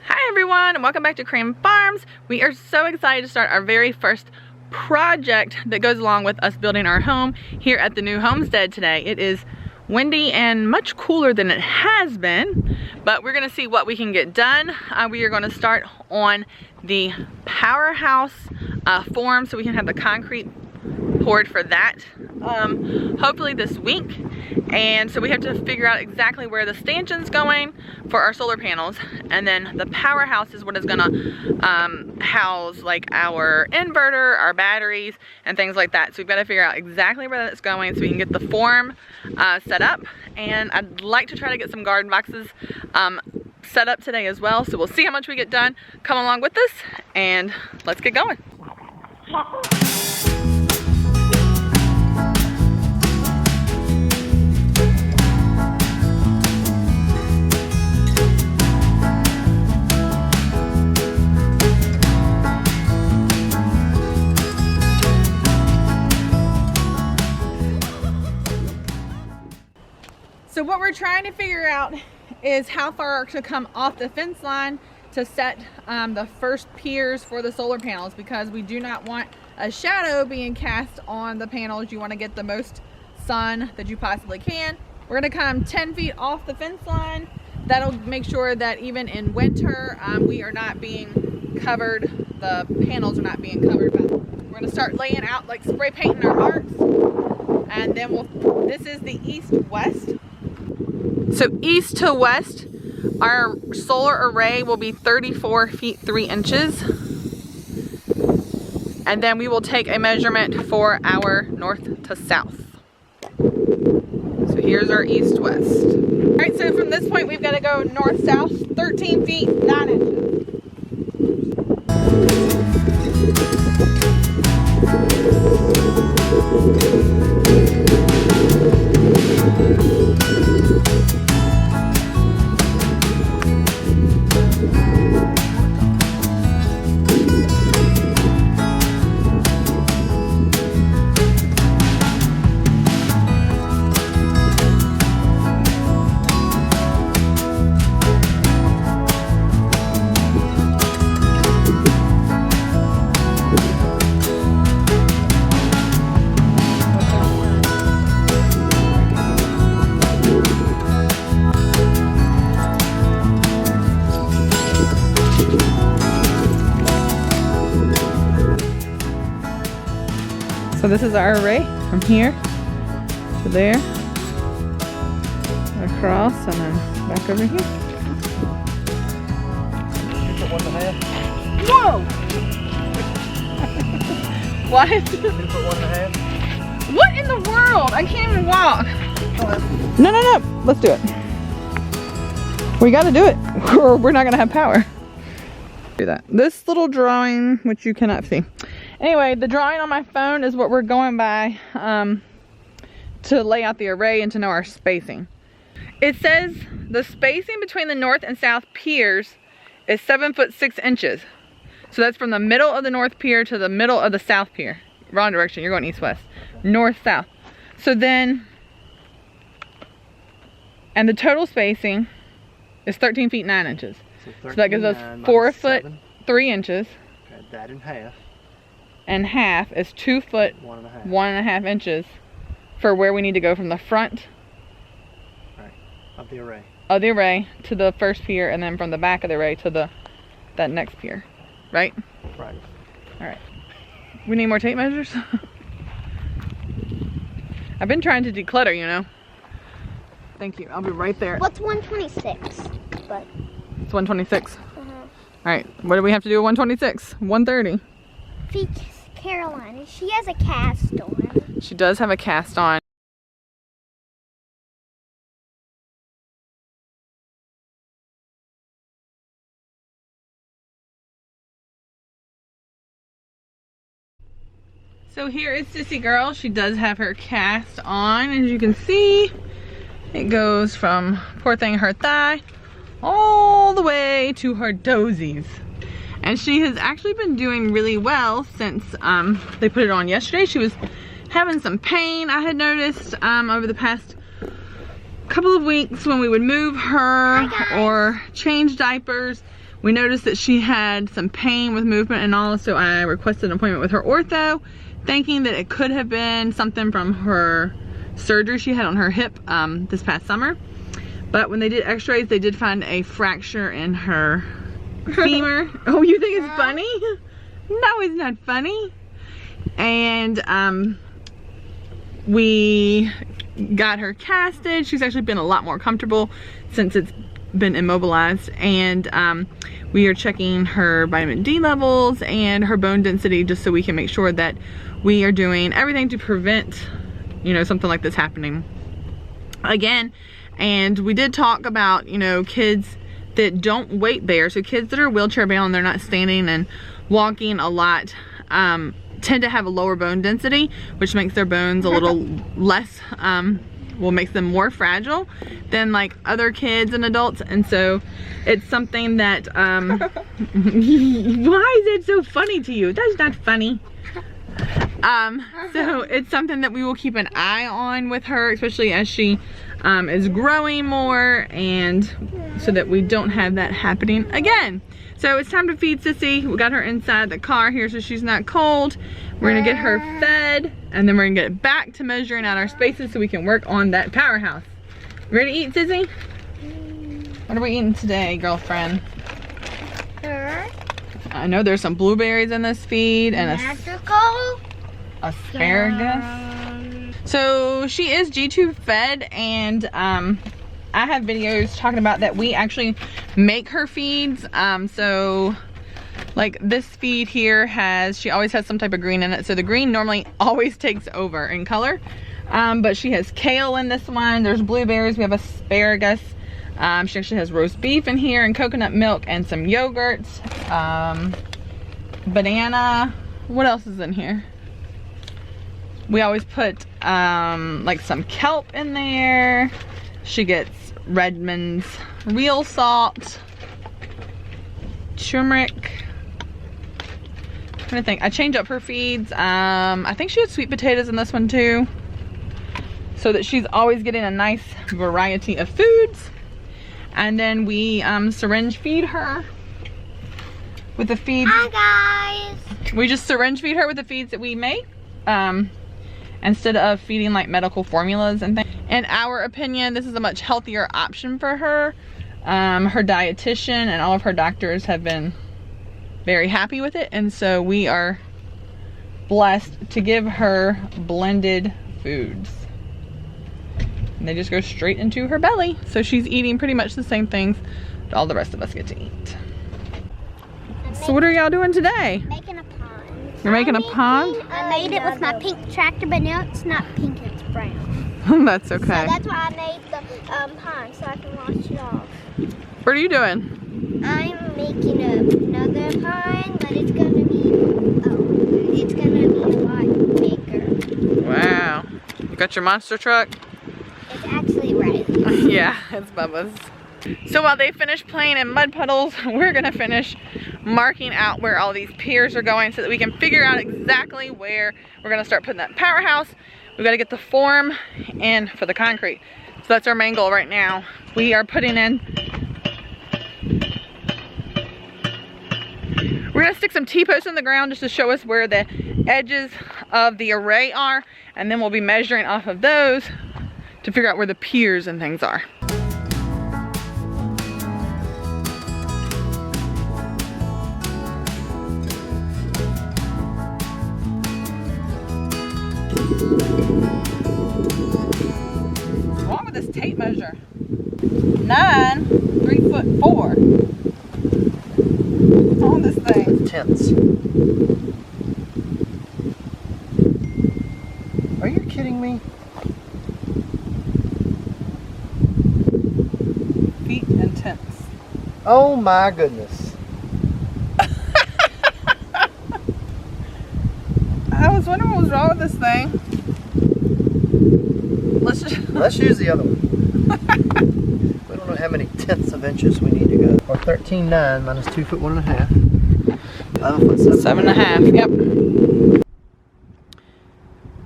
Hi everyone, and welcome back to Cream Farms. We are so excited to start our very first project that goes along with us building our home here at the new homestead today. It is windy and much cooler than it has been, but we're gonna see what we can get done. We are gonna start on the powerhouse form so we can have the concrete poured for that hopefully this week. And so we have to figure out exactly where the stanchion's going for our solar panels, and then the powerhouse is what is gonna house like our inverter, our batteries, and things like that. So we've got to figure out exactly where that's going so we can get the form set up. And I'd like to try to get some garden boxes set up today as well. So we'll see how much we get done. Come along with us and let's get going. So what we're trying to figure out is how far to come off the fence line to set the first piers for the solar panels, because we do not want a shadow being cast on the panels. You want to get the most sun that you possibly can. We're going to come 10 feet off the fence line. That'll make sure that even in winter we are not being covered, the panels are not being covered. We're going to start laying out, like spray painting our marks, and then this is the east-west. So east to west, our solar array will be 34 feet 3 inches. And then we will take a measurement for our north to south. So here's our east-west. All right, so from this point, we've got to go north-south, 13 feet 9 inches. So this is our array from here to there, across, and then back over here. You put 1.5. Whoa! What? You put 1.5. What in the world? I can't even walk. No. Let's do it. We got to do it, or we're not going to have power. Do that. This little drawing, which you cannot see. Anyway, the drawing on my phone is what we're going by to lay out the array and to know our spacing. It says the spacing between the north and south piers is 7 foot 6 inches. So that's from the middle of the north pier to the middle of the south pier. Wrong direction, you're going east-west. North-south. So then, and the total spacing is 13 feet 9 inches. So that gives us 4 foot 3 inches. Okay, that in half. And half is 2 foot 1.5 inches for where we need to go from the front of the array to the first pier, and then from the back of the array to that next pier, right? Right. All right. We need more tape measures. I've been trying to declutter, you know. Thank you. I'll be right there. What's 126? But it's 126. All right. What do we have to do at 126? 130. Carolina, she has a cast on. She does have a cast on. So here is Sissy Girl. She does have her cast on. As you can see, it goes from, poor thing, her thigh all the way to her dozies. And she has actually been doing really well since they put it on yesterday. She was having some pain, I had noticed, over the past couple of weeks when we would move her or change diapers. we noticed that she had some pain with movement and all, so I requested an appointment with her ortho, thinking that it could have been something from her surgery she had on her hip this past summer. But when they did x-rays, they did find a fracture in her femur. Oh, you think it's funny? No, it's not funny. And we got her casted. She's actually been a lot more comfortable since it's been immobilized. And we are checking her vitamin D levels and her bone density, just so we can make sure that we are doing everything to prevent, you know, something like this happening again. And we did talk about, you know, kids that don't weight bear, so kids that are wheelchair bound, they're not standing and walking a lot, tend to have a lower bone density, which makes their bones a little less, well, makes them more fragile than like other kids and adults. And so it's something that, why is it so funny to you? That's not funny. So it's something that we will keep an eye on with her, especially as she is growing more, and so that we don't have that happening again. So it's time to feed Sissy. We got her inside the car here so she's not cold. We're gonna get her fed, and then we're gonna get back to measuring out our spaces so we can work on that powerhouse. Ready to eat, Sissy? What are we eating today, girlfriend? I know there's some blueberries in this feed and asparagus. So she is G-tube fed, and I have videos talking about that. We actually make her feeds. So like this feed here she always has some type of green in it. So the green normally always takes over in color. But she has kale in this one. There's blueberries, we have asparagus. She actually has roast beef in here and coconut milk and some yogurt. Banana. What else is in here? We always put like some kelp in there. She gets Redmond's real salt, turmeric. I'm trying to think. I change up her feeds. I think she has sweet potatoes in this one too, so that she's always getting a nice variety of foods. And then we syringe feed her with the feeds. Hi guys. We just syringe feed her with the feeds that we make, instead of feeding like medical formulas and things. In our opinion, this is a much healthier option for her. Her dietitian and all of her doctors have been very happy with it, and so we are blessed to give her blended foods. And they just go straight into her belly. So she's eating pretty much the same things that all the rest of us get to eat. So what are y'all doing today? Making a pond. You're making a pond? I made it with my pink tractor, but now it's not pink, it's brown. That's okay. So that's why I made the pond, so I can wash it off. What are you doing? I'm making another pond, but it's gonna be a lot bigger. Wow. You got your monster truck? It's actually Riley's. Yeah, it's Bubba's. So while they finish playing in mud puddles, we're gonna finish marking out where all these piers are going so that we can figure out exactly where we're gonna start putting that powerhouse. We gotta get the form in for the concrete. So that's our main goal right now. We are putting in, we're gonna stick some T-posts in the ground just to show us where the edges of the array are, and then we'll be measuring off of those to figure out where the piers and things are. What's wrong with this tape measure? 9, 3'4". What's wrong with this thing? Tenths. Are you kidding me? Feet and tenths. Oh my goodness. I was wondering what was wrong with this thing. Let's use the other one. We don't know how many tenths of inches we need to go. Or 13.9 minus 2 foot 1.5. 11 foot 7.5, yep.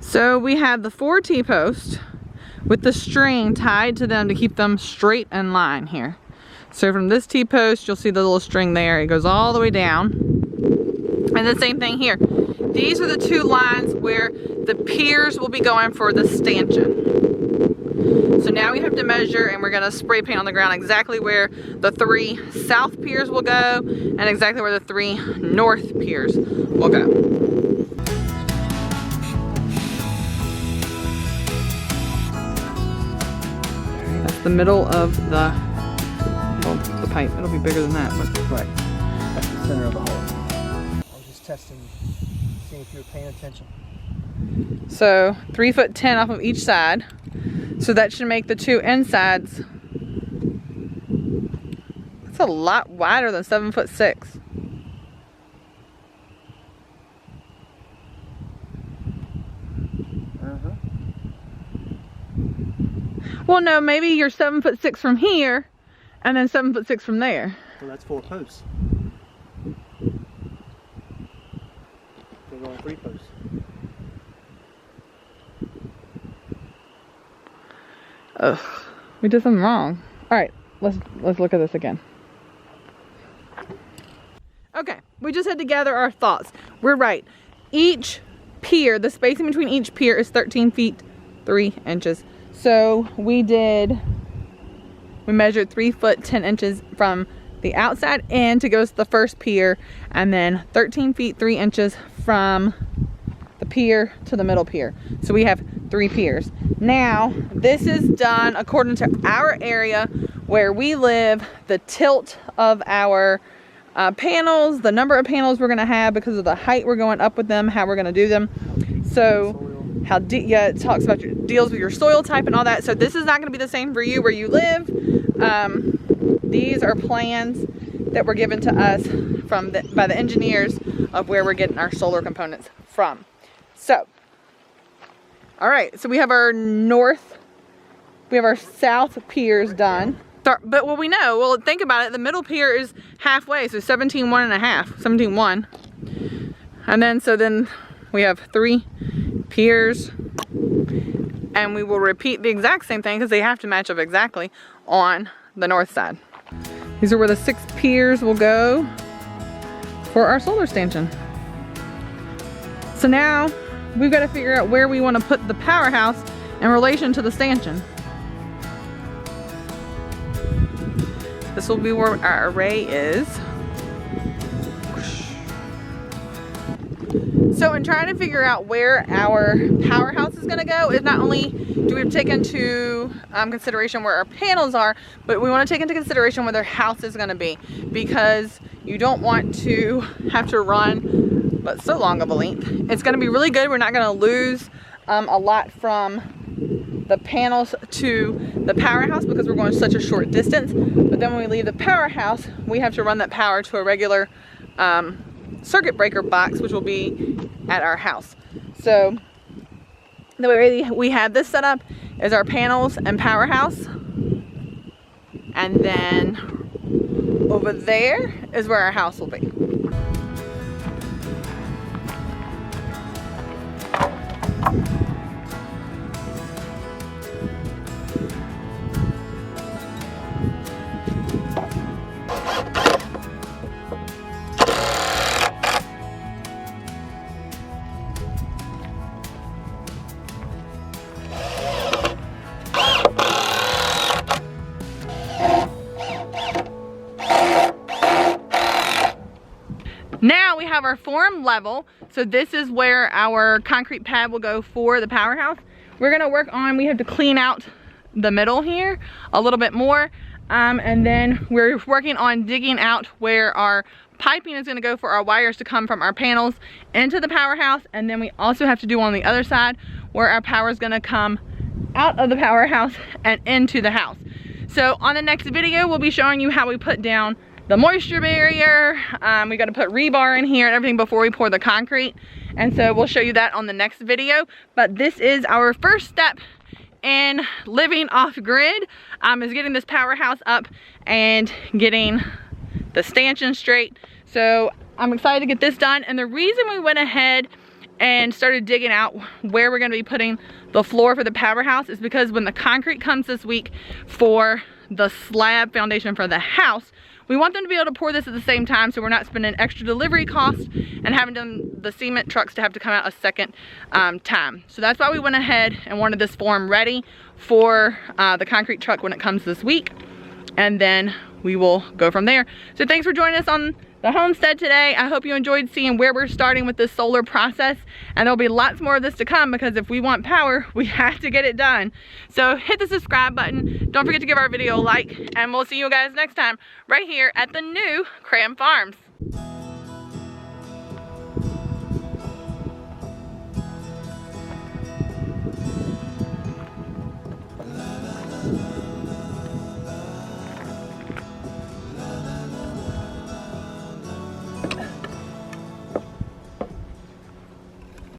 So we have the 4 T-posts with the string tied to them to keep them straight in line here. So from this T-post, you'll see the little string there. It goes all the way down. And the same thing here. These are the two lines where the piers will be going for the stanchion. So now we have to measure, and we're gonna spray paint on the ground exactly where the 3 south piers will go and exactly where the 3 north piers will go. That's the middle of the pipe. It'll be bigger than that, but Right. That's the center of the hole. I was just testing, seeing if you were paying attention. so 3'10" off of each side. So that should make the 2 insides. That's a lot wider than 7'6". Well, no, maybe you're 7'6" from here, and then 7'6" from there. Well, that's 4 posts. There's only 3 posts. Ugh, we did something wrong. All right, let's look at this again. Okay, we just had to gather our thoughts. We're right. Each pier, the spacing between each pier is 13 feet 3 inches. So we measured 3 foot 10 inches from the outside in to go to the first pier, and then 13 feet 3 inches from the pier to the middle pier. So we have 3 piers. Now, this is done according to our area where we live, the tilt of our panels, the number of panels we're gonna have because of the height we're going up with them, how we're gonna do them. So it talks about deals with your soil type and all that. So this is not gonna be the same for you where you live. These are plans that were given to us by the engineers of where we're getting our solar components from. So, all right, so we have our south piers done. But what we know, well, think about it, the middle pier is halfway, so 17.1. And then we have 3 piers, and we will repeat the exact same thing because they have to match up exactly on the north side. These are where the 6 piers will go for our solar stanchion. So now we've got to figure out where we want to put the powerhouse in relation to the stanchion. This will be where our array is. So in trying to figure out where our powerhouse is going to go, is not only do we take into consideration where our panels are, but we want to take into consideration where their house is going to be, because you don't want to have to run but so long of a length. It's going to be really good. We're not going to lose a lot from the panels to the powerhouse because we're going such a short distance. But then when we leave the powerhouse, we have to run that power to a regular circuit breaker box, which will be at our house. So the way we have this set up is our panels and powerhouse, and then over there is where our house will be. Now we have our form level. So this is where our concrete pad will go for the powerhouse. We're gonna work on, we have to clean out the middle here a little bit more. And then we're working on digging out where our piping is gonna go for our wires to come from our panels into the powerhouse. And then we also have to do on the other side where our power is gonna come out of the powerhouse and into the house. So on the next video, we'll be showing you how we put down the moisture barrier. We got to put rebar in here and everything before we pour the concrete. And so we'll show you that on the next video. But this is our first step in living off grid, is getting this powerhouse up and getting the stanchion straight. So I'm excited to get this done. And the reason we went ahead and started digging out where we're going to be putting the floor for the powerhouse is because when the concrete comes this week for the slab foundation for the house, we want them to be able to pour this at the same time, so we're not spending extra delivery costs and having the cement trucks to have to come out a second time. So that's why we went ahead and wanted this form ready for the concrete truck when it comes this week, and then we will go from there. So thanks for joining us on the homestead today. I hope you enjoyed seeing where we're starting with this solar process, and there'll be lots more of this to come, because if we want power, we have to get it done. So hit the subscribe button. Don't forget to give our video a like, and we'll see you guys next time right here at the new Cram Farms.